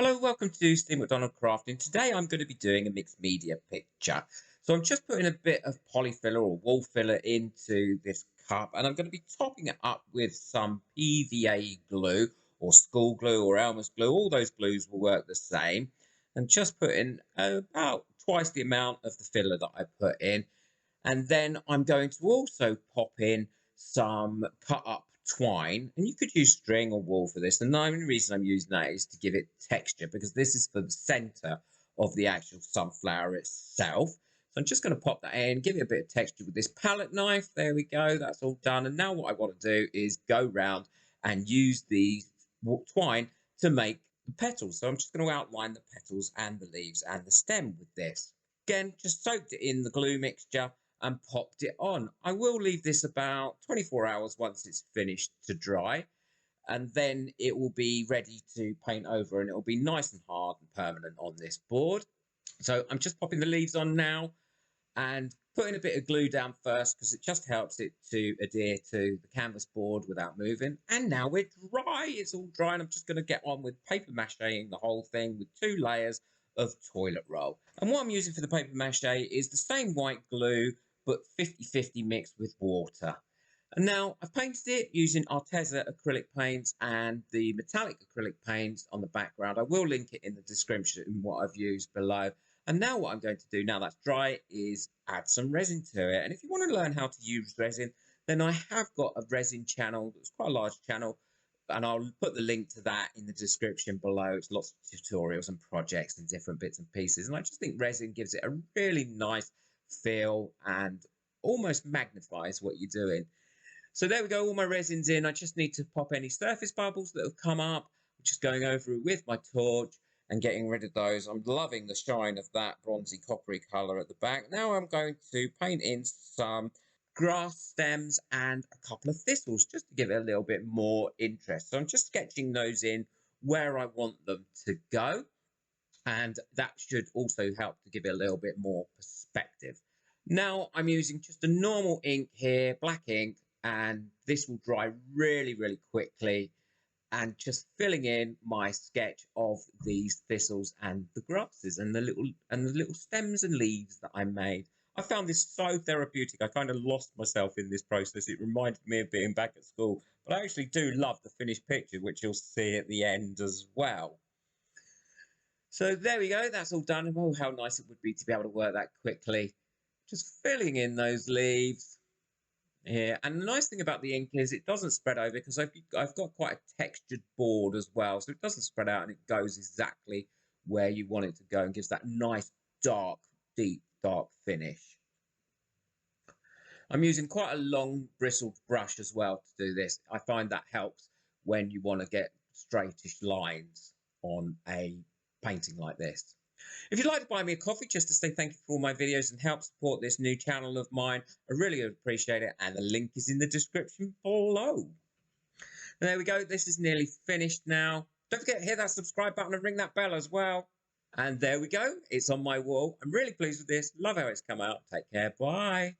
Hello, welcome to Steve McDonald Crafting. Today I'm going to be doing a mixed media picture. So I'm just putting a bit of polyfiller or wall filler into this cup, and I'm going to be topping it up with some PVA glue or school glue or Elmer's glue. All those glues will work the same. And just putting about twice the amount of the filler that I put in. And then I'm going to also pop in some cut up twine, and you could use string or wool for this. And the only reason I'm using that is to give it texture, because this is for the center of the actual sunflower itself. So I'm just going to pop that in, give it a bit of texture with this palette knife. There we go, that's all done. And now what I want to do is go round and use the twine to make the petals. So I'm just going to outline the petals and the leaves and the stem with this. Again, just soaked it in the glue mixture and popped it on. I will leave this about 24 hours once it's finished to dry, and then it will be ready to paint over, and it will be nice and hard and permanent on this board. So I'm just popping the leaves on now and putting a bit of glue down first, because it just helps it to adhere to the canvas board without moving. And now we're dry. It's all dry, and I'm just going to get on with paper macheing the whole thing with 2 layers of toilet roll. And what I'm using for the paper mache is the same white glue, but 50-50 mixed with water. And now I've painted it using Arteza acrylic paints and the metallic acrylic paints on the background. I will link it in the description in what I've used below. And now what I'm going to do, now that's dry, is add some resin to it. And if you want to learn how to use resin, then I have got a resin channel. It's quite a large channel, and I'll put the link to that in the description below. It's lots of tutorials and projects and different bits and pieces. And I just think resin gives it a really nice feel and almost magnifies what you're doing. So there we go, all my resin's in. I just need to pop any surface bubbles that have come up. I'm just going over it with my torch and getting rid of those. I'm loving the shine of that bronzy coppery colour at the back. Now I'm going to paint in some grass stems and a couple of thistles, just to give it a little bit more interest. So I'm just sketching those in where I want them to go, and that should also help to give it a little bit more perspective. Now I'm using just a normal ink here, black ink, and this will dry really, really quickly, and just filling in my sketch of these thistles and the grasses and the little stems and leaves that I made. I found this so therapeutic. I kind of lost myself in this process. It reminded me of being back at school, but I actually do love the finished picture, which you'll see at the end as well. So there we go, that's all done. Oh, how nice it would be to be able to work that quickly. Just filling in those leaves here. And the nice thing about the ink is it doesn't spread over, because I've got quite a textured board as well. So it doesn't spread out, and it goes exactly where you want it to go and gives that nice dark, deep, dark finish. I'm using quite a long bristled brush as well to do this. I find that helps when you want to get straightish lines on a painting like this. If you'd like to buy me a coffee just to say thank you for all my videos and help support this new channel of mine, I really appreciate it, and the link is in the description below. And there we go, this is nearly finished now. Don't forget to hit that subscribe button and ring that bell as well. And there we go, it's on my wall. I'm really pleased with this, love how it's come out. Take care, bye.